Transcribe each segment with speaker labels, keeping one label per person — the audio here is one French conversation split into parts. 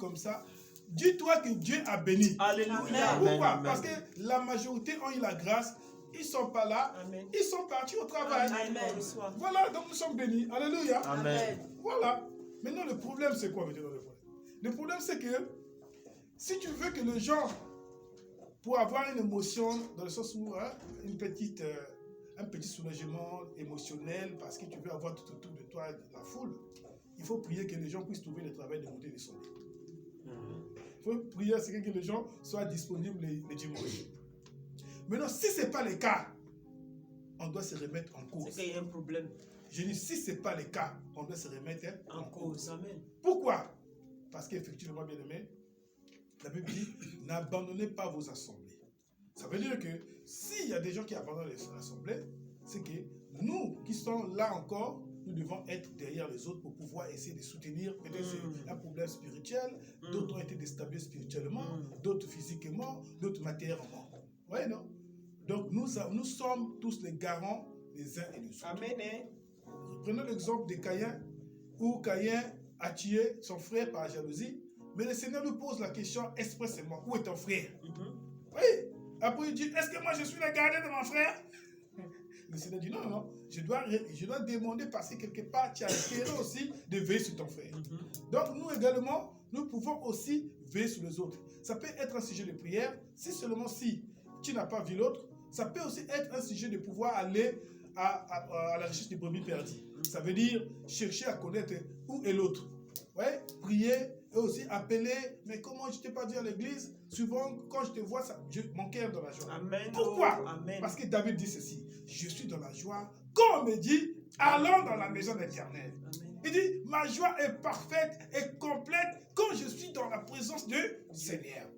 Speaker 1: comme ça, dis-toi que Dieu a béni.
Speaker 2: Alléluia.
Speaker 1: Pourquoi?
Speaker 2: Amen.
Speaker 1: Parce que la majorité ont eu la grâce, ils ne sont pas là,
Speaker 2: Amen.
Speaker 1: ils sont partis au travail.
Speaker 2: Amen.
Speaker 1: Voilà, donc nous sommes bénis. Alléluia.
Speaker 2: Amen.
Speaker 1: Voilà. Maintenant, le problème, c'est quoi maintenant le problème? Le problème, c'est que si tu veux que les gens, pour avoir une émotion, dans le sens où un petit soulagement émotionnel, parce que tu veux avoir tout autour de toi la foule, il faut prier que les gens puissent trouver le travail de monter et de descendre. Il faut prier à ce que les gens soient disponibles les dimanches. Maintenant, si ce n'est pas le cas, on doit se remettre en cause.
Speaker 2: C'est qu'il y a un problème.
Speaker 1: Je dis, si ce n'est pas le cas, on doit se remettre
Speaker 2: En cause. Amen.
Speaker 1: Pourquoi? Parce qu'effectivement, bien aimé, la Bible dit, n'abandonnez pas vos assemblées. Ça veut dire que s'il y a des gens qui abandonnent l'assemblée, c'est que nous qui sommes là encore, nous devons être derrière les autres pour pouvoir essayer de soutenir. Peut-être c'est un problème spirituel, d'autres ont été déstabilisés spirituellement, d'autres physiquement, d'autres matériellement. Oui, non? Donc nous sommes tous les garants les uns et les autres.
Speaker 2: Amen.
Speaker 1: Prenons l'exemple de Caïn, où Caïn a tué son frère par jalousie, mais le Seigneur nous pose la question expressément, où est ton frère? Oui. Après il dit, est-ce que moi je suis le gardien de mon frère? Le Seigneur dit, non, non, je dois demander parce que quelque part tu as intérêt aussi de veiller sur ton frère. Donc nous également, nous pouvons aussi veiller sur les autres. Ça peut être un sujet de prière, si seulement si tu n'as pas vu l'autre, ça peut aussi être un sujet de pouvoir aller à la recherche des brebis perdues. Ça veut dire chercher à connaître où est l'autre. Ouais, prier et aussi appeler. Mais comment je t'ai pas dit à l'église? Souvent, quand je te vois, mon cœur est dans la joie.
Speaker 2: Amen.
Speaker 1: Pourquoi?
Speaker 2: Amen.
Speaker 1: Parce que David dit ceci. Je suis dans la joie. Quand on me dit, allons dans la maison de l'Éternel. Il dit, ma joie est parfaite et complète quand je suis dans la présence du Seigneur.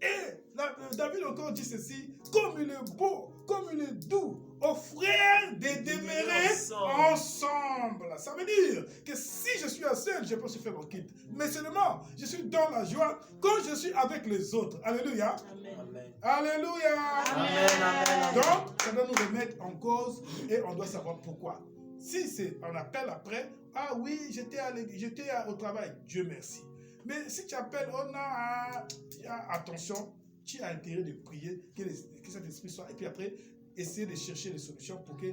Speaker 1: Et David encore dit ceci, comme il est beau, comme il est doux, aux frères de demeurer ensemble. Ça veut dire que si je suis seul, je peux se faire mon kit. Mais seulement, je suis dans la joie quand je suis avec les autres. Alléluia.
Speaker 2: Amen.
Speaker 1: Alléluia.
Speaker 2: Amen.
Speaker 1: Donc, ça doit nous remettre en cause et on doit savoir pourquoi. Si on appelle après, ah oui, j'étais au travail, Dieu merci. Mais si tu appelles, oh non, attention, tu as intérêt de prier, que cet esprit soit, et puis après, essayer de chercher des solutions pour que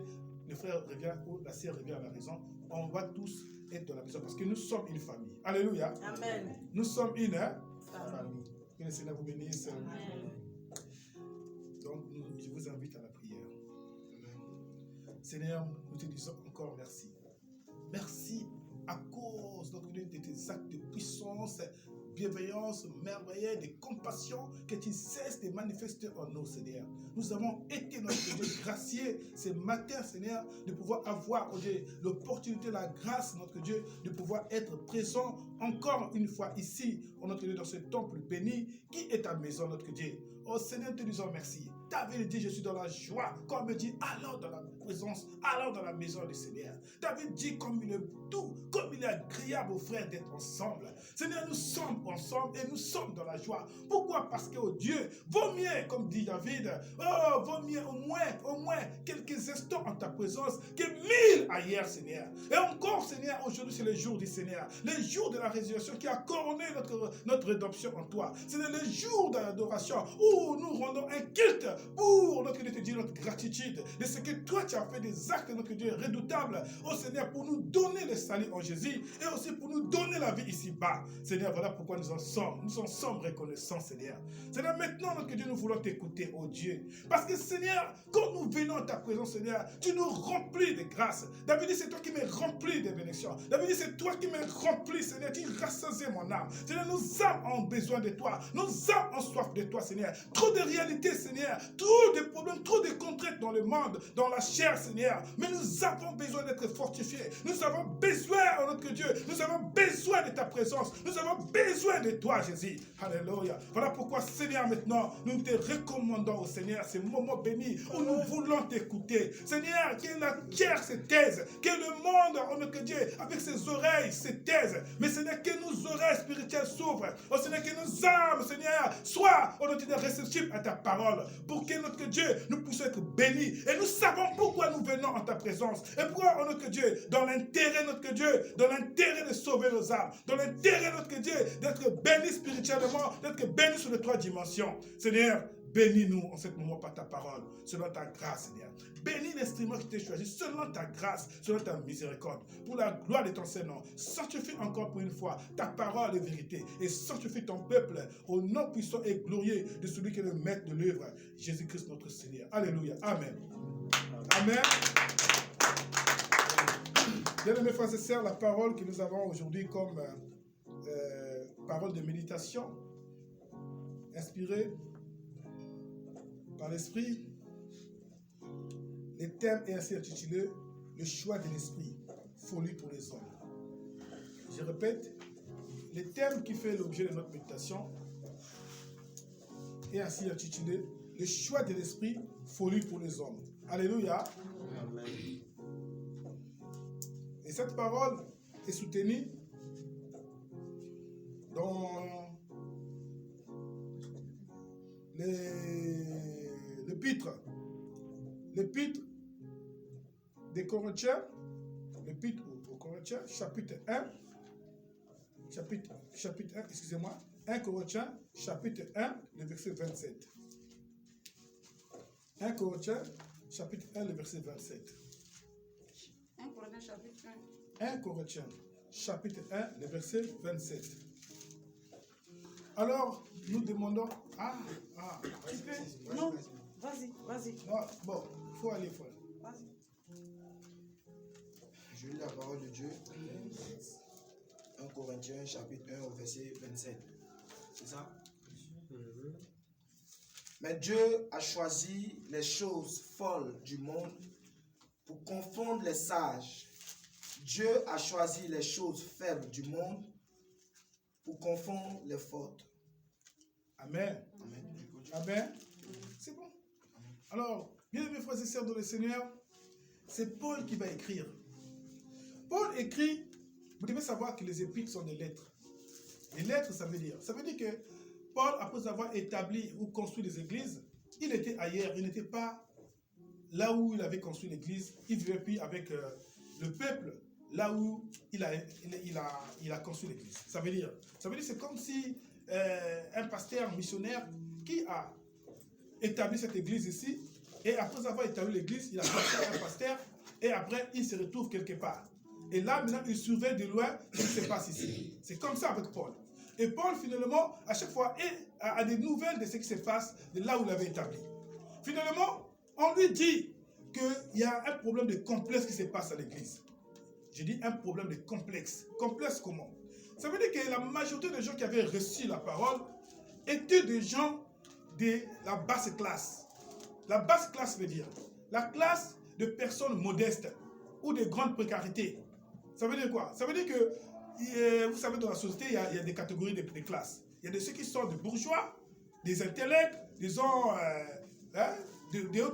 Speaker 1: le frère revienne ou la sœur revienne à la maison. On va tous être dans la maison parce que nous sommes une famille. Alléluia.
Speaker 2: Amen.
Speaker 1: Nous sommes une famille. Que le Seigneur vous bénisse. Amen. Donc, je vous invite à la prière. Seigneur, nous te disons encore merci. Merci à cause de tes actes de puissance, bienveillance, merveille, de compassion que tu cesses de manifester en nous, Seigneur. Nous avons été, notre Dieu, graciés ce matin, Seigneur, de pouvoir avoir, oh Dieu, l'opportunité, la grâce, notre Dieu, de pouvoir être présent encore une fois ici, oh notre Dieu, dans ce temple béni, qui est ta maison, notre Dieu. Oh Seigneur, nous te disons merci. David dit, je suis dans la joie. Comme il dit, allons dans la présence, allons dans la maison du Seigneur. David dit, comme il est doux, comme il est agréable aux frères d'être ensemble. Seigneur, nous sommes ensemble et nous sommes dans la joie. Pourquoi? Parce que, oh Dieu, vaut mieux, comme dit David, oh, vaut mieux au moins quelques instants en ta présence que 1000 ailleurs, Seigneur. Et encore, Seigneur, aujourd'hui, c'est le jour du Seigneur. Le jour de la résurrection qui a couronné notre rédemption en toi. C'est le jour de l'adoration où nous rendons un culte pour notre Dieu, te dire notre gratitude de ce que toi tu as fait des actes, notre Dieu, redoutables, oh Seigneur, pour nous donner le salut en Jésus et aussi pour nous donner la vie ici-bas. Seigneur, voilà pourquoi nous en sommes reconnaissants, Seigneur. Seigneur, maintenant, notre Dieu, nous voulons t'écouter, oh Dieu. Parce que, Seigneur, quand nous venons à ta présence, Seigneur, tu nous remplis de grâce. David dit, c'est toi qui me remplis de bénédictions. David dit, c'est toi qui me remplis, Seigneur, tu rassasies mon âme. Seigneur, nos âmes ont besoin de toi. Nos âmes ont soif de toi, Seigneur. Trop de réalités, Seigneur. Trop de problèmes, trop de contraintes dans le monde, dans la chair, Seigneur. Mais nous avons besoin d'être fortifiés. Nous avons besoin, oh notre Dieu, nous avons besoin de ta présence. Nous avons besoin de toi, Jésus. Alléluia. Voilà pourquoi, Seigneur, maintenant, nous te recommandons au Seigneur ces moments bénis où nous voulons t'écouter. Seigneur, que la chair se taise, que le monde, oh notre Dieu, avec ses oreilles se taise. Mais Seigneur, que nos oreilles spirituelles s'ouvrent. Oh Seigneur, que nos âmes, Seigneur, soient, oh notre Dieu, réceptives à ta parole. Pour pour que notre Dieu, nous puissions être bénis. Et nous savons pourquoi nous venons en ta présence. Et pourquoi, oh notre Dieu, dans l'intérêt, notre Dieu, dans l'intérêt de sauver nos âmes, dans l'intérêt, notre Dieu, d'être bénis spirituellement, d'être bénis sur les 3 dimensions. Seigneur, bénis-nous en ce moment par ta parole, selon ta grâce, Seigneur. Bénis l'instrument qui t'est choisi, selon ta grâce, selon ta miséricorde, pour la gloire de ton Seigneur. Sanctifie encore pour une fois ta parole de vérité et sanctifie ton peuple au nom puissant et glorieux de celui qui est le maître de l'œuvre, Jésus-Christ notre Seigneur. Alléluia. Amen. Amen. Bien-aimés frères et sœurs, la parole que nous avons aujourd'hui comme parole de méditation, inspirée par l'Esprit, le thème est ainsi intitulé « Le choix de l'Esprit, folie pour les hommes ». Je répète, le thème qui fait l'objet de notre méditation est ainsi intitulé « Le choix de l'Esprit, folie pour les hommes ». Alléluia.
Speaker 2: Amen.
Speaker 1: Et cette parole est soutenue dans l'épître des Corinthiens, l'épître aux Corinthiens, chapitre 1, excusez-moi, 1 Corinthiens, chapitre 1, le verset 27. 1 Corinthiens, chapitre 1, le verset 27.
Speaker 3: 1 Corinthiens, chapitre
Speaker 1: 1 Corinthiens, chapitre 1, le verset 27. Alors, nous demandons... tu peux...
Speaker 3: Non, vas-y.
Speaker 1: Non, bon, il faut aller, frère.
Speaker 3: Vas-y.
Speaker 4: Je lis la parole de Dieu. 1 Corinthiens, chapitre 1, au verset 27. C'est ça? Mais Dieu a choisi les choses folles du monde pour confondre les sages. Dieu a choisi les choses faibles du monde pour confondre les fortes.
Speaker 1: Amen.
Speaker 4: Amen.
Speaker 1: Amen. C'est bon. Alors, bien aimés frères et sœurs dans le Seigneur, c'est Paul qui va écrire. Paul écrit, vous devez savoir que les épîtres sont des lettres. Les lettres, ça veut dire que Paul, après avoir établi ou construit des églises, il était ailleurs, il n'était pas là où il avait construit l'église, il vivait plus avec le peuple, là où il a construit l'église. Ça veut dire c'est comme si un pasteur missionnaire qui a établi cette église ici, et après avoir établi l'église, il a passé un pasteur, et après il se retrouve quelque part. Et là, maintenant, il surveille de loin ce qui se passe ici. C'est comme ça avec Paul. Et Paul, finalement, à chaque fois, a des nouvelles de ce qui se passe de là où il avait établi. Finalement, on lui dit qu'il y a un problème de complexe qui se passe à l'église. Je dis un problème de complexe. Complexe comment? Ça veut dire que la majorité des gens qui avaient reçu la parole étaient des gens de la basse classe. La basse classe veut dire la classe de personnes modestes ou de grande précarité. Ça veut dire quoi? Ça veut dire que, vous savez, dans la société, il y a des catégories de classes. Il y a ceux qui sont des bourgeois, des intellects, disons, du haut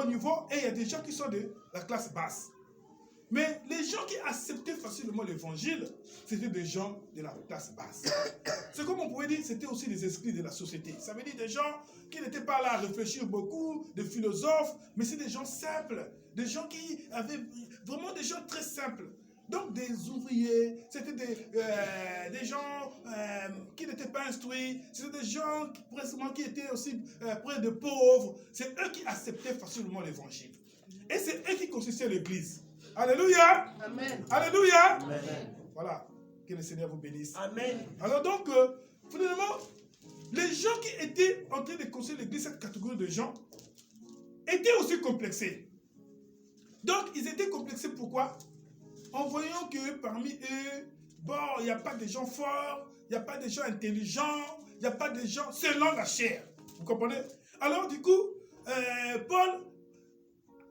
Speaker 1: niveau, et il y a des gens qui sont de la classe basse. Mais les gens qui acceptaient facilement l'évangile, c'était des gens de la classe basse. C'est comme on pouvait dire, c'était aussi des esprits de la société. Ça veut dire des gens qui n'étaient pas là à réfléchir beaucoup, des philosophes, mais c'est des gens simples, des gens qui avaient vraiment des gens très simples. Donc des ouvriers, c'était des gens qui n'étaient pas instruits, c'était des gens qui étaient aussi près de pauvres. C'est eux qui acceptaient facilement l'évangile. Et c'est eux qui constituaient l'église. Alléluia.
Speaker 3: Amen.
Speaker 1: Alléluia.
Speaker 2: Amen.
Speaker 1: Voilà. Que le Seigneur vous bénisse.
Speaker 2: Amen.
Speaker 1: Alors donc, finalement, les gens qui étaient en train de construire l'église, cette catégorie de gens, étaient aussi complexés. Donc, ils étaient complexés pourquoi? En voyant que parmi eux, bon, il n'y a pas de gens forts, il n'y a pas de gens intelligents, il n'y a pas de gens selon la chair. Vous comprenez? Alors, du coup, Paul,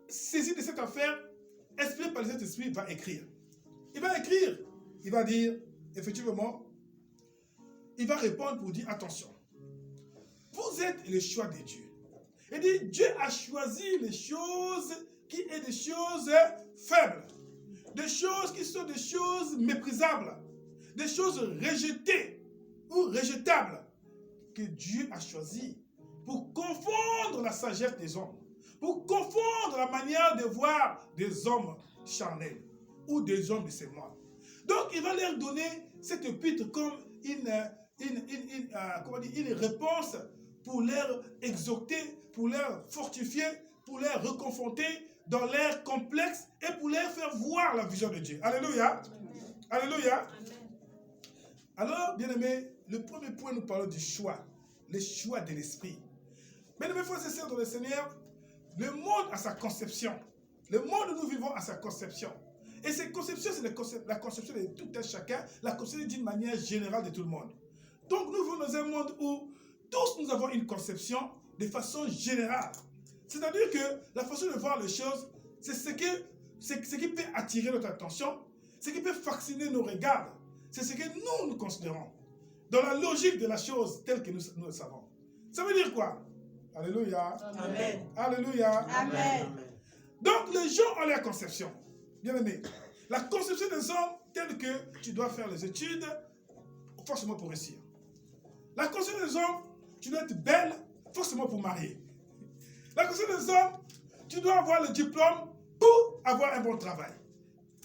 Speaker 1: saisi de cette affaire, inspiré par cet esprit, va écrire. Il va écrire, il va dire, effectivement, il va répondre pour dire, attention, vous êtes le choix de Dieu. Il dit, Dieu a choisi les choses qui sont des choses faibles, des choses qui sont des choses méprisables, des choses rejetées ou rejetables, que Dieu a choisi pour confondre la sagesse des hommes, pour confondre la manière de voir des hommes charnels ou des hommes de ces mondes. Donc, il va leur donner cette épître comme une réponse pour leur exhorter, pour leur fortifier, pour leur reconforter dans leur complexe et pour leur faire voir la vision de Dieu. Alléluia. Alléluia. Alors, bien aimé, le premier point, nous parlons du choix. Le choix de l'esprit. Bien aimé, frères et sœurs dans le Seigneur, le monde a sa conception. Le monde où nous vivons a sa conception. Et cette conception, c'est la conception de tout un chacun, la conception d'une manière générale de tout le monde. Donc nous vivons dans un monde où tous nous avons une conception de façon générale. C'est-à-dire que la façon de voir les choses, c'est ce qui peut attirer notre attention, ce qui peut fasciner nos regards. C'est ce que nous considérons. Dans la logique de la chose telle que nous le savons. Ça veut dire quoi? Alléluia.
Speaker 2: Amen.
Speaker 1: Alléluia.
Speaker 3: Amen.
Speaker 1: Donc les gens ont leur conception. Bien aimé. La conception des hommes telle que tu dois faire les études forcément pour réussir. La conception des hommes, tu dois être belle forcément pour marier. La conception des hommes, tu dois avoir le diplôme pour avoir un bon travail.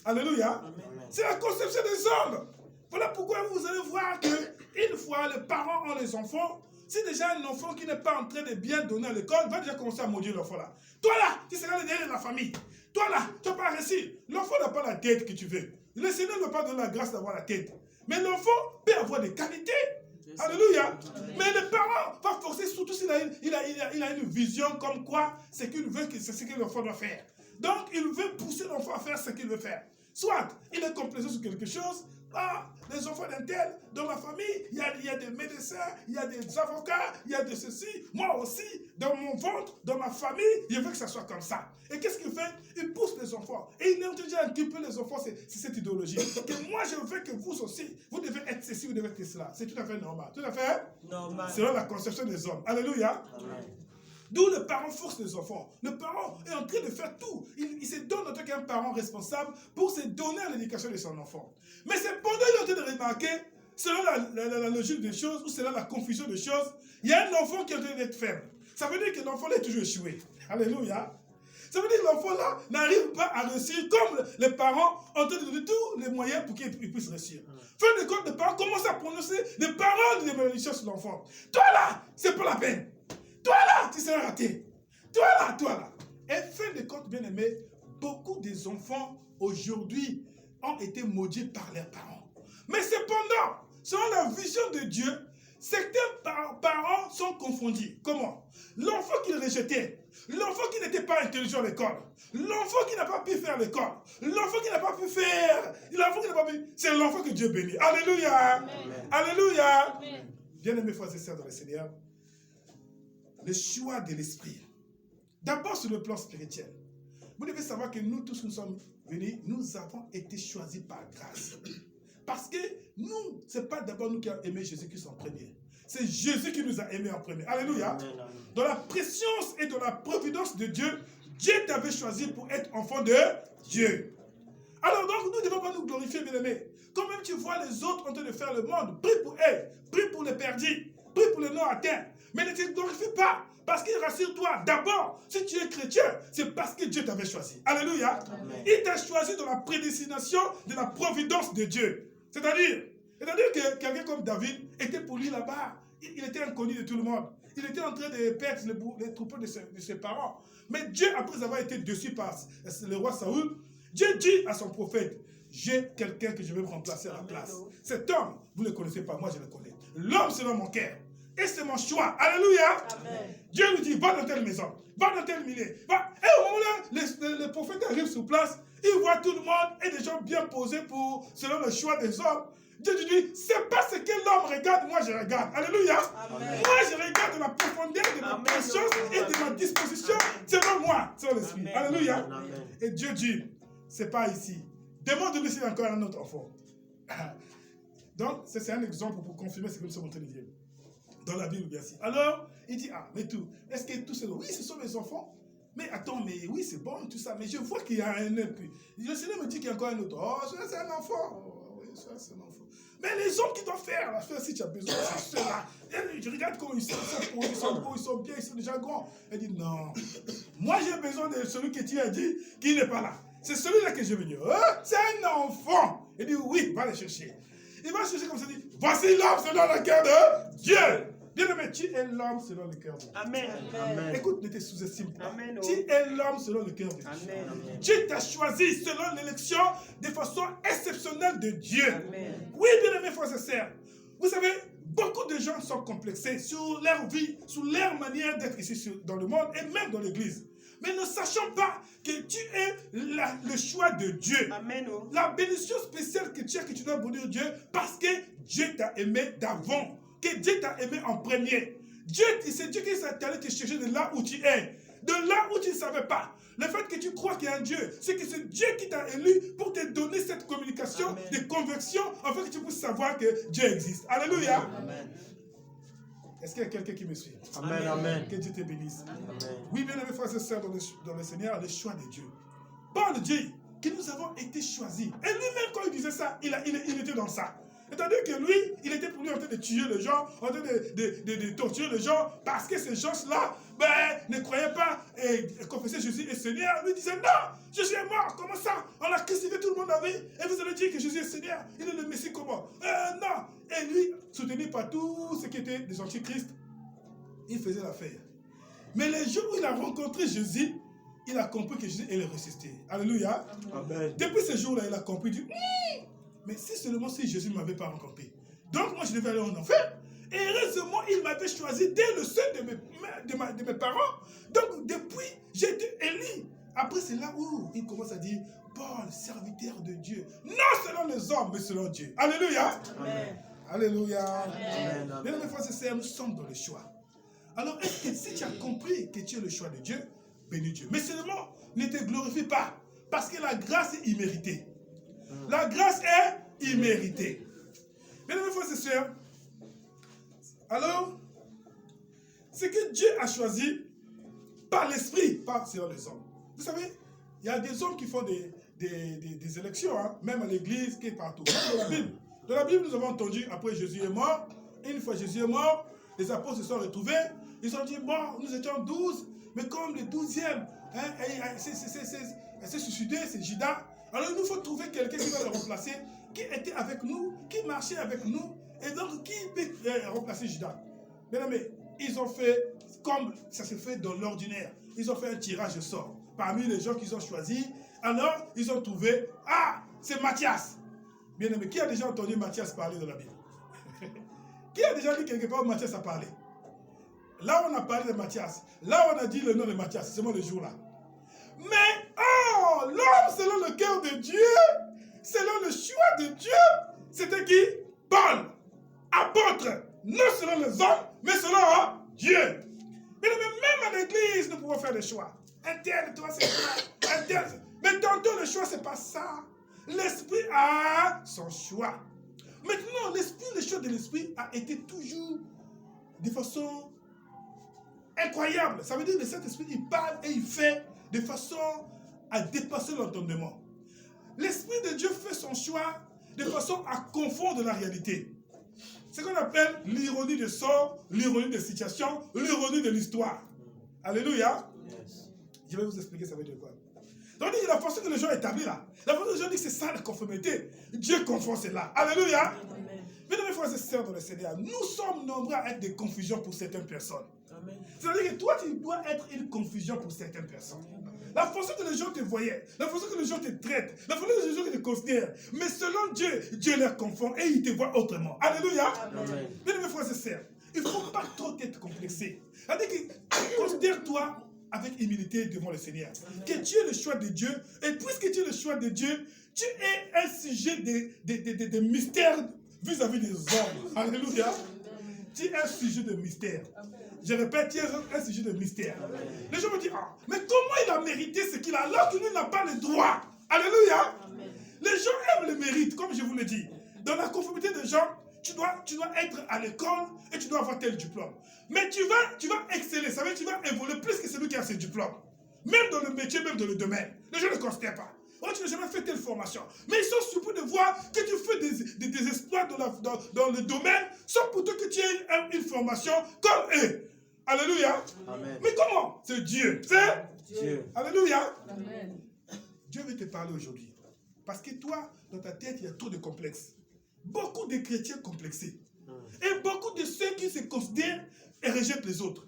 Speaker 1: Alléluia. C'est la conception des hommes. Voilà pourquoi vous allez voir qu'une fois les parents ont les enfants, si déjà un enfant qui n'est pas en train de bien donner à l'école, va déjà commencer à maudire l'enfant là. Toi là, tu seras le dernier de la famille. Toi là, tu n'as pas réussi. L'enfant n'a pas la tête que tu veux. Le Seigneur ne va pas donner la grâce d'avoir la tête. Mais l'enfant peut avoir des qualités. Alléluia. Mais les parents vont forcer, surtout s'il a une vision comme quoi ce qu'il veut, c'est ce que l'enfant doit faire. Donc, il veut pousser l'enfant à faire ce qu'il veut faire. Soit il est complaisant sur quelque chose. Ah, les enfants d'un tel, dans ma famille, il y a des médecins, il y a des avocats, il y a de ceci. Moi aussi, dans mon ventre, dans ma famille, je veux que ça soit comme ça. Et qu'est-ce qu'il fait? Il pousse les enfants. Et il introduit un petit peu les enfants, c'est cette idéologie. Que moi, je veux que vous aussi, vous devez être ceci, vous devez être cela. C'est tout à fait normal. Tout à fait
Speaker 2: Normal.
Speaker 1: selon la conception des hommes. Alléluia.
Speaker 2: Amen.
Speaker 1: D'où le parent force les enfants. Le parent est en train de faire tout. Il se donne en tant qu'un parent responsable pour se donner à l'éducation de son enfant. Mais c'est pendant qu'il est en train de remarquer, selon la logique des choses ou selon la confusion des choses, il y a un enfant qui est en train d'être faible. Ça veut dire que l'enfant est toujours échoué. Alléluia. Ça veut dire que l'enfant là n'arrive pas à réussir comme les parents ont en train de donner tous les moyens pour qu'il puisse réussir. Fin de compte, les parents commencent à prononcer des paroles de malédiction sur l'enfant. Toi là, c'est pas la peine. Toi là, tu seras raté. Toi là, toi là. Et fin de compte, bien aimé, beaucoup des enfants aujourd'hui ont été maudits par leurs parents. Mais cependant, selon la vision de Dieu, certains parents sont confondus. Comment? L'enfant qu'il rejetait, l'enfant qui n'était pas intelligent à l'école, l'enfant qui n'a pas pu faire l'école, l'enfant qui n'a pas pu faire, l'enfant qui n'a pas pu, c'est l'enfant que Dieu bénit. Alléluia.
Speaker 3: Amen.
Speaker 1: Alléluia.
Speaker 3: Amen.
Speaker 1: Bien aimés frères et sœurs dans le Seigneur, le choix de l'esprit. D'abord sur le plan spirituel. Vous devez savoir que nous tous nous sommes venus, nous avons été choisis par grâce. Parce que nous, ce n'est pas d'abord nous qui avons aimé Jésus-Christ en premier. C'est Jésus qui nous a aimés en premier. Alléluia.
Speaker 2: Amen.
Speaker 1: Dans la préscience et dans la providence de Dieu, Dieu t'avait choisi pour être enfant de Dieu. Alors donc, nous ne devons pas nous glorifier, bien aimés. Quand même tu vois les autres en train de faire le monde, prie pour eux, prie pour les perdus, prie pour les non atteints. Mais ne te glorifie pas, parce qu'il rassure-toi. D'abord, si tu es chrétien, c'est parce que Dieu t'avait choisi. Alléluia.
Speaker 2: Amen.
Speaker 1: Il t'a choisi dans la prédestination de la providence de Dieu. C'est-à-dire que quelqu'un comme David était pour lui là-bas. Il était inconnu de tout le monde. Il était en train de perdre les troupeaux de ses parents. Mais Dieu, après avoir été déçu par le roi Saoul, Dieu dit à son prophète, j'ai quelqu'un que je vais me remplacer à la place. Cet homme, vous ne le connaissez pas, moi je le connais. L'homme selon mon cœur. Et c'est mon choix. Alléluia.
Speaker 3: Amen.
Speaker 1: Dieu lui dit, va dans telle maison, va dans tel milieu. Va. Et au moment là, le prophète arrive sur place, il voit tout le monde et des gens bien posés selon le choix des hommes. Dieu lui dit, c'est pas ce que l'homme regarde, moi je regarde. Alléluia.
Speaker 3: Amen.
Speaker 1: Moi je regarde la profondeur de ma
Speaker 2: Amen.
Speaker 1: conscience et de ma disposition selon moi, selon l'esprit.
Speaker 2: Amen.
Speaker 1: Alléluia.
Speaker 2: Amen.
Speaker 1: Et Dieu dit, c'est pas ici. Demande-lui s'il y a encore un autre enfant. Donc, c'est un exemple pour confirmer ce que nous sommes en train de dire. Dans la Bible, bien sûr. Alors, il dit, ah, mais tout, est-ce que tout c'est oui, ce sont mes enfants. Mais attends, mais oui, c'est bon, tout ça. Mais je vois qu'il y a un autre. Le Seigneur me dit qu'il y a encore un autre. Oh, ça c'est un enfant. Oh, oui, ça c'est un enfant. Mais les hommes qui doivent faire l'affaire, si tu as besoin, c'est ceux-là. Et je regarde comment ils sont beaux, ils sont bien, ils sont déjà grands. Elle dit non. Moi, j'ai besoin de celui que tu as dit qui n'est pas là. C'est celui-là que je veux dire. C'est un enfant. Il dit oui, va le chercher. Il va chercher comme ça, il dit voici l'homme selon le cœur de Dieu. Bien-aimé, tu es l'homme selon le cœur de Dieu.
Speaker 2: Amen. Amen.
Speaker 1: Écoute, ne te sous-estime pas.
Speaker 2: Amen.
Speaker 1: Tu es l'homme selon le cœur de Dieu.
Speaker 2: Amen.
Speaker 1: Dieu t'a choisi selon l'élection de façon exceptionnelle de Dieu.
Speaker 2: Amen.
Speaker 1: Oui, bien-aimés frères et sœurs. Vous savez, beaucoup de gens sont complexés sur leur vie, sur leur manière d'être ici dans le monde et même dans l'église. Mais ne sachant pas que tu es le choix de Dieu.
Speaker 2: Amen.
Speaker 1: La bénédiction spéciale que tu as, que tu dois bénir Dieu, parce que Dieu t'a aimé d'avant. Que Dieu t'a aimé en premier. C'est Dieu qui s'est allé te chercher de là où tu es. De là où tu ne savais pas. Le fait que tu crois qu'il y a un Dieu, c'est que c'est Dieu qui t'a élu pour te donner cette communication
Speaker 2: Amen.
Speaker 1: de conviction, afin que tu puisses savoir que Dieu existe. Alléluia.
Speaker 2: Amen.
Speaker 1: Est-ce qu'il y a quelqu'un qui me suit?
Speaker 2: Amen. Amen.
Speaker 1: Que Dieu te bénisse.
Speaker 2: Amen.
Speaker 1: Oui, bien aimés frères et sœurs dans le Seigneur, le choix de Dieu. Paul dit que nous avons été choisis. Et lui-même, quand il disait ça, il était dans ça. C'est-à-dire que lui, il était pour lui en train de tuer les gens, en train de torturer les gens, parce que ces gens-là ne croyaient pas et confessaient Jésus est Seigneur. Lui disait non, Jésus est mort, comment ça? On a crucifié tout le monde avec, et vous allez dire que Jésus est Seigneur, il est le Messie comment? Non. Et lui, soutenu par tous ceux qui étaient des antichrists, il faisait l'affaire. Mais le jour où il a rencontré Jésus, il a compris que Jésus est ressuscité. Alléluia.
Speaker 2: Amen.
Speaker 1: Depuis ce jour-là, il a compris, il dit, mais si seulement si Jésus ne m'avait pas rencontré. Donc moi, je devais aller en enfer. Et heureusement, il m'avait choisi dès le sein de mes parents. Donc depuis, j'ai été élu. Après, c'est là où il commence à dire, Paul, serviteur de Dieu. Non selon les hommes, mais selon Dieu. Alléluia.
Speaker 2: Amen.
Speaker 1: Alléluia.
Speaker 2: Amen.
Speaker 1: Bien mes frères et sœurs, nous sommes dans le choix. Alors, est-ce que si tu as compris que tu es le choix de Dieu, bénis Dieu. Mais seulement, ne te glorifie pas. Parce que la grâce est imméritée. La grâce est imméritée. Bien mes frères et sœurs, alors, ce que Dieu a choisi par l'esprit, pas selon les hommes. Vous savez, il y a des hommes qui font des élections, hein, même à l'église, qui est partout. Dans la Bible, nous avons entendu, après Jésus est mort, et une fois Jésus est mort, les apôtres se sont retrouvés, ils ont dit, bon, nous étions 12, mais comme le 12e s'est suicidé, c'est Judas, alors il nous faut trouver quelqu'un qui va le remplacer, qui était avec nous, qui marchait avec nous, et donc qui peut remplacer Judas. Bien aimé, ils ont fait comme ça se fait dans l'ordinaire. Ils ont fait un tirage au sort. Parmi les gens qu'ils ont choisis, alors ils ont trouvé, ah, c'est Matthias. Bien aimé, qui a déjà entendu Matthias parler dans la Bible? Qui a déjà dit quelque part où Matthias a parlé? Là, on a parlé de Matthias. Là, on a dit le nom de Matthias. C'est seulement le jour-là. Mais, oh, l'homme selon le cœur de Dieu, selon le choix de Dieu, c'était qui? Paul, apôtre, non selon les hommes, mais selon Dieu. Mais même à l'église, nous pouvons faire des choix. Un tel, toi, c'est ça. Un tel. Mais tantôt, le choix, c'est pas ça. L'esprit a son choix. Maintenant, l'esprit, le choix de l'esprit a été toujours de façon incroyable. Ça veut dire que le Saint-Esprit, il parle et il fait de façon à dépasser l'entendement. L'Esprit de Dieu fait son choix de façon à confondre la réalité. C'est ce qu'on appelle l'ironie de sort, l'ironie de situation, l'ironie de l'histoire. Alléluia.
Speaker 2: Yes.
Speaker 1: Je vais vous expliquer ça veut dire quoi. Donc, la façon que les gens établissent là, la façon que les gens disent c'est ça la conformité. Dieu confond cela. Alléluia. Mesdames et frères et sœurs dans le Seigneur, nous sommes nombreux à être des confusions pour certaines personnes. C'est-à-dire que toi, tu dois être une confusion pour certaines personnes. La façon que les gens te voyaient, la façon que les gens te traitent, la façon que les gens te considèrent. Mais selon Dieu, Dieu les confond et il te voit autrement. Alléluia. Mesdames et frères et sœurs, il ne faut pas trop être complexé. C'est-à-dire que considère-toi avec humilité devant le Seigneur. Que tu es le choix de Dieu. Et puisque tu es le choix de Dieu, tu es un sujet de mystère vis-à-vis des hommes. Alléluia. Tu es un sujet de mystère. Je répète, tu es un sujet de mystère. Les gens me disent, ah, mais comment il a mérité ce qu'il a alors que lui n'a pas le droit? Alléluia. Les gens aiment le mérite, comme je vous le dis. Dans la conformité des gens, tu dois être à l'école et tu dois avoir tel diplôme. Mais tu vas exceller, ça veut dire tu vas évoluer plus que celui qui a ce diplôme. Même dans le métier, même dans le domaine. Les gens ne considèrent pas. Oh, tu n'as jamais fait telle formation. Mais ils sont surpris de voir que tu fais des exploits dans le domaine sans pourtant que tu aies une formation comme eux. Alléluia.
Speaker 2: Amen.
Speaker 1: Mais comment? C'est Dieu. C'est
Speaker 2: Dieu.
Speaker 1: Alléluia.
Speaker 3: Amen.
Speaker 1: Dieu veut te parler aujourd'hui. Parce que toi, dans ta tête, il y a trop de complexes. Beaucoup de chrétiens complexés. Et beaucoup de ceux qui se considèrent et rejettent les autres.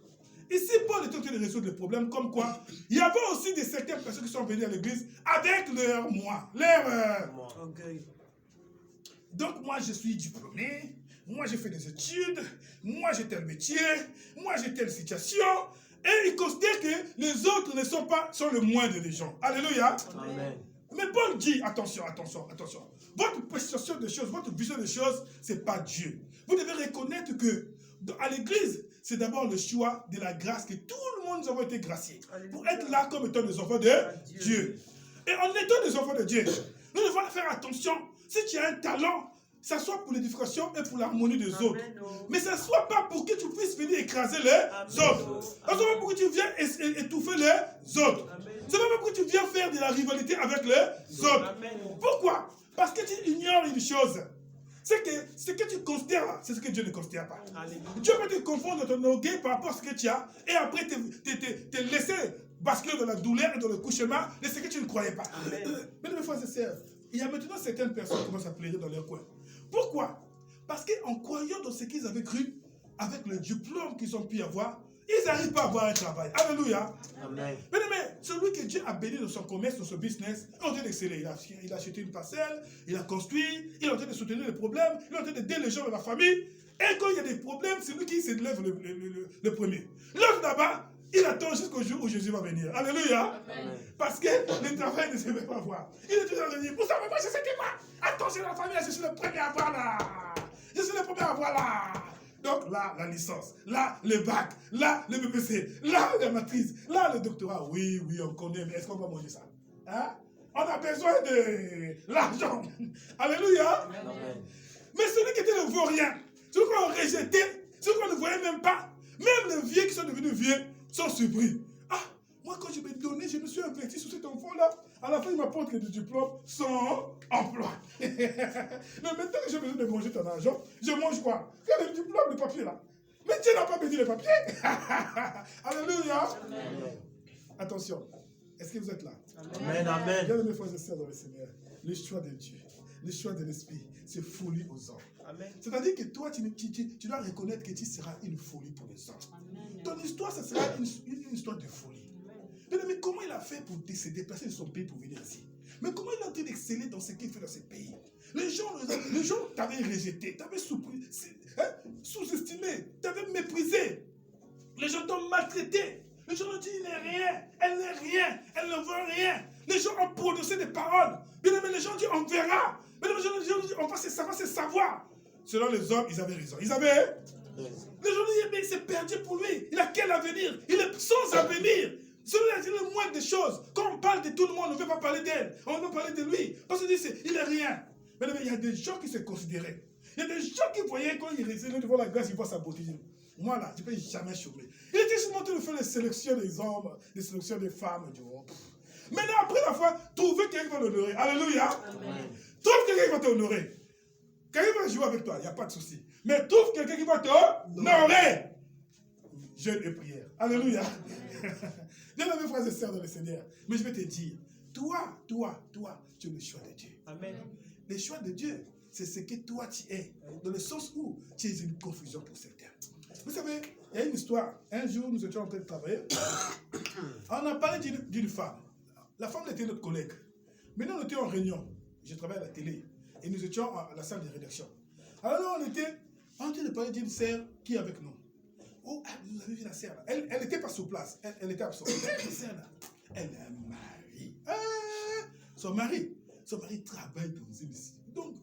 Speaker 1: Ici, Paul est en train de résoudre le problème comme quoi il y avait aussi certaines personnes qui sont venues à l'église avec leur moi.
Speaker 2: Orgueil.
Speaker 1: Donc moi, je suis diplômé. Moi, j'ai fait des études. Moi, j'ai tel métier. Moi, j'ai telle situation. Et ils considèrent que les autres ne sont pas, sont le moindre des gens. Alléluia.
Speaker 2: Amen.
Speaker 1: Mais Paul dit, attention. Votre perception des choses, votre vision des choses, ce n'est pas Dieu. Vous devez reconnaître que à l'église, c'est d'abord le choix de la grâce que tout le monde nous avons été graciés. Pour être là comme étant des enfants de Dieu. Et en étant des enfants de Dieu, nous devons faire attention. Si tu as un talent, ça soit pour l'édification et pour l'harmonie des autres. Mais ça ne soit pas pour que tu puisses venir écraser les autres. Ça ne soit pas pour que tu viennes étouffer les autres. Ce n'est pas pour que tu viens faire de la rivalité avec les autres. Pourquoi? Parce que tu ignores une chose. C'est que ce que tu considères, c'est ce que Dieu ne considère pas. Dieu peut te confondre dans ton orgueil par rapport à ce que tu as et après te laisser basculer dans la douleur et dans le couchement de ce que tu ne croyais pas. Mais mes frères et sœurs, il y a maintenant certaines personnes qui commencent à pleurer dans leur coin. Pourquoi? Parce qu'en croyant dans ce qu'ils avaient cru, avec le diplôme qu'ils ont pu avoir, ils n'arrivent pas à avoir un travail. Alléluia.
Speaker 2: Amen.
Speaker 1: Mais celui que Dieu a béni dans son commerce, dans son business, il est en train d'exceller. Il a acheté une parcelle, il a construit, il est en train de soutenir les problèmes, il est en train d'aider les gens de la famille. Et quand il y a des problèmes, c'est lui qui se lève le premier. L'autre là-bas, il attend jusqu'au jour où Jésus va venir. Alléluia.
Speaker 2: Amen.
Speaker 1: Parce que le travail ne se fait pas voir. Il est toujours en train de dire, vous savez, moi je sais que moi, attention la famille, je suis le premier à voir là. Je suis le premier à voir là. Donc là, la licence, là, le bac, là, le BPC, là, la maîtrise, là, le doctorat. Oui, on connaît, mais est-ce qu'on va manger ça? Hein? On a besoin de l'argent. Alléluia.
Speaker 2: Amen.
Speaker 1: Mais celui qui était ne vaut rien, celui qu'on a rejeté, celui qu'on ne voyait même pas, même les vieux qui sont devenus vieux sont surpris. Ah, moi quand je me donnais, je me suis investi sur cet enfant-là. À la fin, il m'apporte que des diplômes sans emploi. Mais maintenant que j'ai besoin de manger ton argent, je mange quoi? Quel est le diplôme, le papier là? Mais Dieu n'a pas béni les papiers. Alléluia.
Speaker 2: Amen.
Speaker 1: Attention, est-ce que vous êtes là?
Speaker 2: Amen. Amen.
Speaker 1: Bien mes frères et sœurs dans le Seigneur, le choix de Dieu, le choix de l'Esprit, c'est folie aux hommes. C'est-à-dire que toi, tu dois reconnaître que tu seras une folie pour les hommes. Ton histoire, ça sera une histoire de folie. Mais comment il a fait pour se déplacer de son pays pour venir ici? Mais comment il a été d'exceller dans ce qu'il fait dans ce pays? Les gens t'avaient rejeté, t'avaient sous-estimé, t'avaient méprisé. Les gens t'ont maltraité. Les gens ont dit, il n'est rien, elle n'est rien, elle ne veut rien. Les gens ont prononcé des paroles. Bien aimé, les gens ont dit, on verra. Mais les gens ont dit, on va se savoir. Selon les hommes, ils avaient raison. Ils avaient... Les gens ont dit, mais il s'est perdu pour lui. Il a quel avenir? Il est sans avenir. C'est le moindre des choses. Quand on parle de tout le monde, on ne veut pas parler d'elle. On veut parler de lui. Parce qu'on dit, il n'est rien. Mais il y a des gens qui se considéraient. Il y a des gens qui voyaient quand il restait devant la grâce, ils voient sa beauté. Moi là, je ne peux jamais chômer. Il était juste en train de faire les sélections des hommes, les sélections des femmes. Maintenant, après la foi, trouver quelqu'un qui va l'honorer. Alléluia. Amen. Trouve quelqu'un qui va t'honorer. Quelqu'un va jouer avec toi, il n'y a pas de souci. Mais trouve quelqu'un qui va t'honorer. Jeûne et prière. Alléluia. Bien mes frères et sœurs dans le Seigneur. Mais je vais te dire, toi, tu es le choix de Dieu.
Speaker 2: Amen.
Speaker 1: Le choix de Dieu, c'est ce que toi tu es. Dans le sens où tu es une confusion pour certains. Vous savez, il y a une histoire. Un jour, nous étions en train de travailler. On a parlé d'une femme. La femme était notre collègue. Maintenant, on était en réunion. Je travaillais à la télé. Et nous étions à la salle de rédaction. Alors là, on était en train de parler d'une sœur qui est avec nous. Oh, vous avez vu la sœur là? Elle n'était pas sur place. Elle était absente. La sœur là, elle a un mari. Son mari travaille dans une ici. Donc,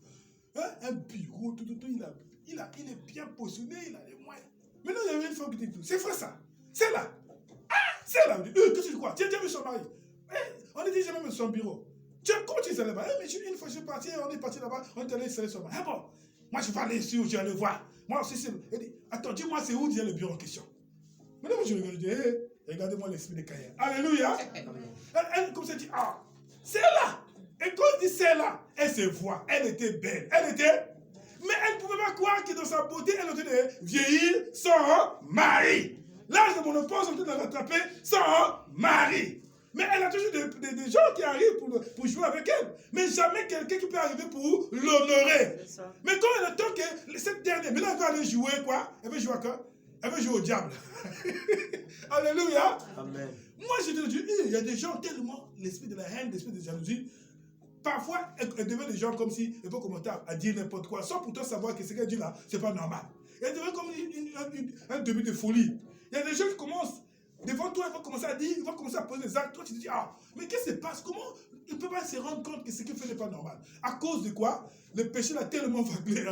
Speaker 1: un bureau, tout, il est bien positionné, il a les moyens. Maintenant, il y avait une femme qui dit, c'est vrai ça. C'est là. C'est là. Qu'est-ce que tu crois? Tu as déjà vu son mari? On est déjà même son bureau. Comment tu es allé là-bas? Mais une fois, je suis parti, on est parti là-bas, on est allé installer son mari. Ah bon? Moi, je vais aller ici où je vais aller voir. Moi aussi, c'est... Elle dit, attends, dis-moi, c'est où il y a le bureau en question? Maintenant, moi, je regarde, je dis, regardez-moi l'esprit de Caïn. Alléluia. Elle, comme ça, dit, c'est là. Et quand il dit celle-là, elle se voit, elle était belle, mais elle ne pouvait pas croire que dans sa beauté, elle était de vieillir sans mari. L'âge de monopause, on peut la rattraper sans mari. Mais elle a toujours des gens qui arrivent pour jouer avec elle. Mais jamais quelqu'un qui peut arriver pour l'honorer. Mais quand elle attend que cette dernière, maintenant elle va aller jouer quoi? Elle veut jouer à quoi? Elle veut jouer au diable. Alléluia.
Speaker 2: Amen.
Speaker 1: Moi, je te dis, il y a des gens tellement, l'esprit de la haine, l'esprit de jalousie, parfois, elle devient des gens comme si elle peut commencer à dire n'importe quoi, sans pourtant savoir que ce qu'elle dit là, c'est pas normal. Elle devient comme un début de folie. Il y a des gens qui commencent, devant toi, ils vont commencer à dire, ils vont commencer à poser des actes. Toi, tu te dis, ah, mais qu'est-ce qui se passe? Comment il ne peut pas se rendre compte que ce qu'il fait n'est pas normal? À cause de quoi? Le péché l'a tellement aveuglé,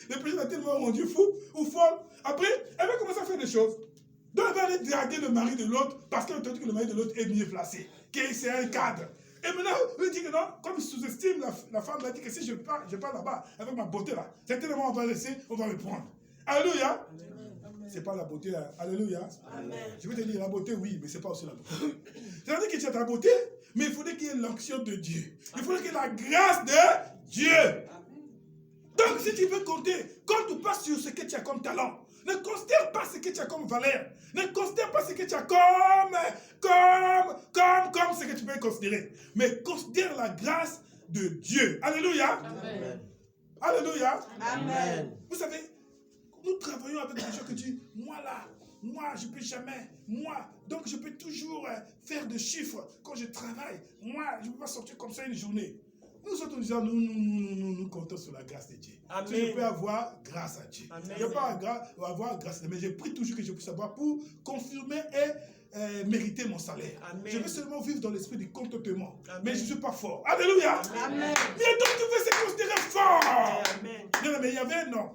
Speaker 1: le péché l'a tellement rendu fou ou folle. Après, elle va commencer à faire des choses. Donc, elle va aller draguer le mari de l'autre parce qu'elle a entendu que le mari de l'autre est mieux placé, que c'est un cadre. Et maintenant, il dit que non, comme il sous-estime la femme, il dit que si je pars là-bas avec ma beauté là, certainement on va laisser, on va me prendre. Alléluia. C'est pas la beauté là. Alléluia. Amen. Je vais te dire, la beauté, oui, mais c'est pas aussi la beauté. C'est-à-dire que tu as ta beauté, mais il faudrait qu'il y ait l'onction de Dieu. Il faudrait qu'il y ait la grâce de Dieu. Donc, si tu veux compter, compte pas sur ce que tu as comme talent. Ne considère pas ce que tu as comme valeur. Ne considère pas ce que tu as comme ce que tu peux considérer. Mais considère la grâce de Dieu. Alléluia. Amen. Alléluia.
Speaker 3: Amen.
Speaker 1: Vous savez, nous travaillons avec des gens qui disent, moi là, moi je ne peux jamais, moi, donc je peux toujours faire des chiffres quand je travaille. Moi, je ne peux pas sortir comme ça une journée. Nous autres, nous disons, nous comptons sur la grâce de Dieu.
Speaker 2: Amen.
Speaker 1: Si je peux avoir grâce à Dieu.
Speaker 2: Amen.
Speaker 1: Je ne peux pas avoir grâce à Dieu, mais je prie toujours que je puisse avoir pour confirmer et mériter mon salaire.
Speaker 2: Amen.
Speaker 1: Je veux seulement vivre dans l'esprit du contentement.
Speaker 2: Amen.
Speaker 1: Mais je ne suis pas fort. Alléluia.
Speaker 3: Amen.
Speaker 1: Et donc tu veux se considérer fort.
Speaker 2: Amen.
Speaker 1: Non, mais il y avait un homme.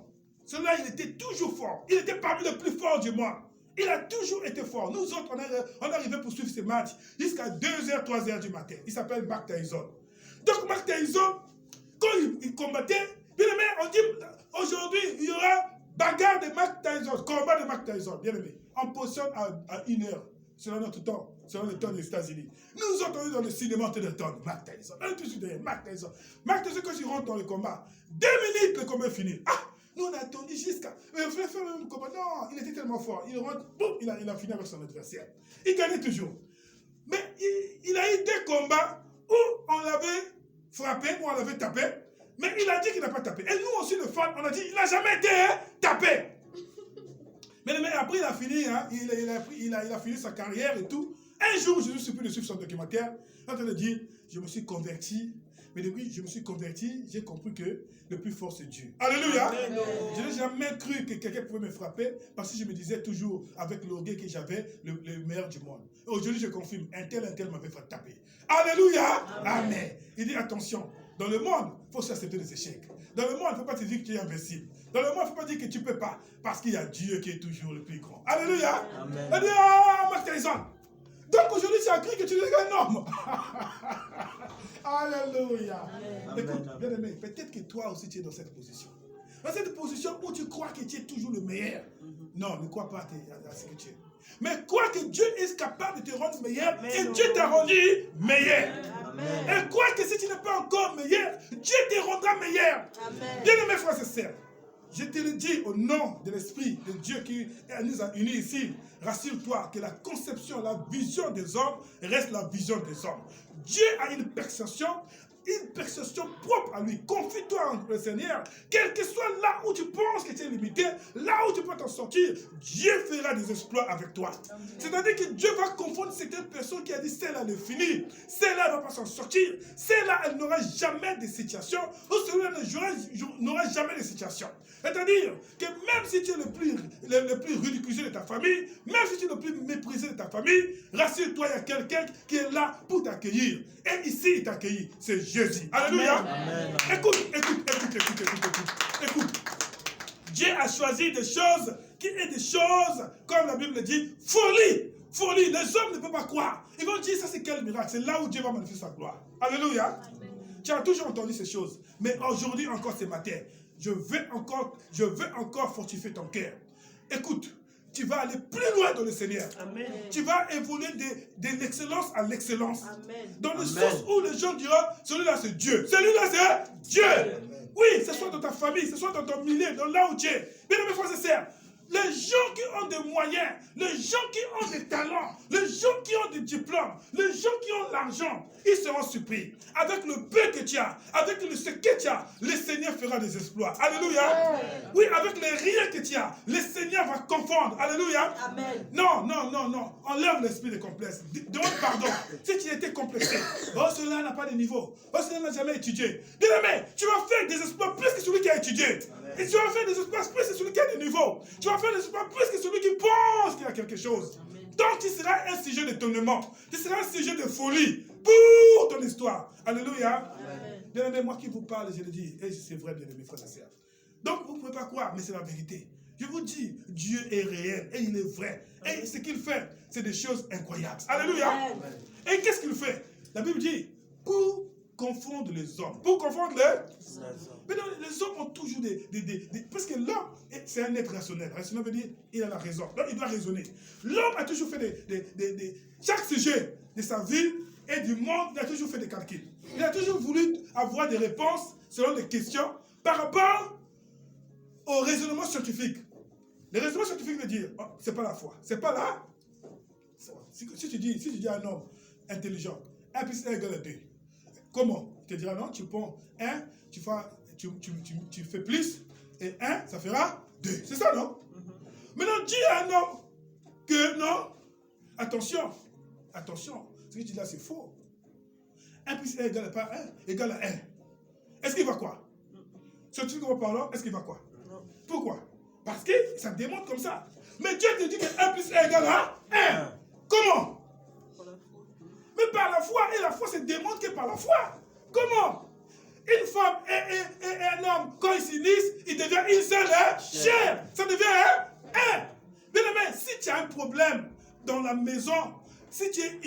Speaker 1: Celui-là, il était toujours fort. Il était parmi les plus forts du monde. Il a toujours été fort. Nous autres, on arrivait pour suivre ces matchs jusqu'à 2h, 3h du matin. Il s'appelle Mark Tyson. Donc Mark Tyson, quand il combattait, bien aimé, on dit aujourd'hui, il y aura bagarre de Mark Tyson, combat de Mark Tyson, bien aimé. On positionne à 1h, selon notre temps, selon le temps des États-Unis. Nous autres, on est dans le cinéma de temps, Mark Tyson. On est tous derrière Mark Tyson. Mark Tyson, quand il rentre dans le combat, 2 minutes, le combat est fini. Ah! Nous, on a attendu jusqu'à... Mais on voulait faire le même combat. Non, il était tellement fort. Il rentre, boum, il a fini avec son adversaire. Il gagnait toujours. Mais il a eu 2 combats où on l'avait frappé, où on l'avait tapé. Mais il a dit qu'il n'a pas tapé. Et nous aussi, le fan, on a dit qu'il n'a jamais été tapé. Mais après, il a fini, hein, il a fini sa carrière et tout. Un jour, je suis plus de suivre son documentaire. En train de dire, je me suis converti. Mais depuis que je me suis converti, j'ai compris que le plus fort, c'est Dieu. Alléluia. Amen. Je n'ai jamais cru que quelqu'un pouvait me frapper parce que je me disais toujours, avec l'orgueil que j'avais, le meilleur du monde. Aujourd'hui, je confirme, un tel m'avait fait taper. Alléluia. Amen. Amen. Il dit, attention, dans le monde, il faut s'accepter des échecs. Dans le monde, il ne faut pas te dire que tu es invincible. Dans le monde, il ne faut pas dire que tu ne peux pas parce qu'il y a Dieu qui est toujours le plus grand. Alléluia. Amen. Il dit, ah, Mark Tyson. Donc aujourd'hui, tu as cru que tu es un homme. Alléluia. Écoute, bien aimé, peut-être que toi aussi tu es dans cette position. Dans cette position où tu crois que tu es toujours le meilleur. Non, ne crois pas à ce que tu es. Mais crois que Dieu est capable de te rendre meilleur. Amen. Et Dieu t'a rendu meilleur. Amen. Et crois que si tu n'es pas encore meilleur, Dieu te rendra meilleur. Amen. Bien aimé frères et sœurs, je te le dis au nom de l'Esprit de Dieu qui nous a unis ici. Rassure-toi que la conception, la vision des hommes reste la vision des hommes. Dieu a une perception propre à lui. Confie-toi en le Seigneur. Quel que soit là où tu penses que tu es limité, là où tu peux t'en sortir, Dieu fera des exploits avec toi. C'est-à-dire que Dieu va confondre certaines personnes qui a dit celle-là elle est finie, celle-là elle ne va pas s'en sortir, celle-là elle n'aura jamais de situation, ou celle-là n'aura jamais de situation. C'est-à-dire que même si tu es le plus ridiculisé de ta famille, même si tu es le plus méprisé de ta famille, rassure-toi, il y a quelqu'un qui est là pour t'accueillir. Et ici, il t'accueille, c'est Jésus. Alléluia. Amen. Écoute. Dieu a choisi des choses qui est des choses, comme la Bible dit, folie. Folie. Les hommes ne peuvent pas croire. Ils vont dire, ça c'est quel miracle. C'est là où Dieu va manifester sa gloire. Alléluia. Amen. Tu as toujours entendu ces choses. Mais aujourd'hui encore ce matin, je veux encore fortifier ton cœur. Écoute, tu vas aller plus loin dans le Seigneur.
Speaker 2: Amen.
Speaker 1: Tu vas évoluer de l'excellence à l'excellence.
Speaker 3: Amen.
Speaker 1: Dans le
Speaker 2: Amen.
Speaker 1: sens où les gens diront, celui-là c'est Dieu. Celui-là c'est Dieu. Oui, ce soit dans ta famille, ce soit dans ton milieu, dans là où tu es. Bien aimés frères et sœurs, les gens qui ont des moyens, les gens qui ont des talents, les gens qui ont des diplômes, les gens qui ont l'argent, ils seront surpris. Avec le peu que tu as, avec ce que tu as, le Seigneur fera des exploits. Alléluia. Oui, avec les rien que tu as, le Seigneur va confondre. Alléluia.
Speaker 3: Amen.
Speaker 1: Non, non, non, non. Enlève l'esprit de complexe. Demande pardon. Si tu étais complexé, oh, celui-là n'a pas de niveau. Oh, celui-là n'a jamais étudié. Bien-aimé, tu vas faire des exploits plus que celui qui a étudié. Et tu vas faire des exploits plus que celui qui a des niveaux. Tu vas faire des exploits plus que celui qui pense qu'il y a quelque chose. Donc tu seras un sujet d'étonnement. Tu seras un sujet de folie pour ton histoire. Alléluia. Bien-aimé, moi qui vous parle, je le dis. Et c'est vrai, bien-aimé, frères et sœurs. Donc vous ne pouvez pas croire, mais c'est la vérité. Je vous dis, Dieu est réel et il est vrai. Et ce qu'il fait, c'est des choses incroyables. Alléluia. Et qu'est-ce qu'il fait? La Bible dit, pour confondre les hommes. Pour confondre les... Mais non, les hommes ont toujours parce que l'homme, c'est un être rationnel. Rationnel veut dire, il a la raison. Donc il doit raisonner. L'homme a toujours fait chaque sujet de sa vie et du monde, il a toujours fait des calculs. Il a toujours voulu avoir des réponses selon des questions par rapport au raisonnement scientifique. Le raisonnement scientifique veut dire, oh, c'est pas la foi. C'est pas là. Si tu dis à un homme intelligent, 1 plus 1 égale 2. Comment? Tu te diras non, tu prends 1, tu fais plus, et 1, ça fera 2. C'est ça, non? Maintenant, dis à un homme que non, attention, ce que tu dis là, c'est faux. 1 plus 1 égale pas 1, égale à 1. Est-ce qu'il va quoi? Scientifiquement parlant, est-ce qu'il va quoi? Pourquoi? Parce que ça démontre comme ça. Mais Dieu te dit que 1 plus 1 égale à 1. Comment? Mais par la foi, et la foi se démontre que par la foi. Comment? Une femme et un homme, quand ils s'unissent, ils deviennent une seule chair. Ça devient un. Bien aimé, si tu as un problème dans la maison, si tu es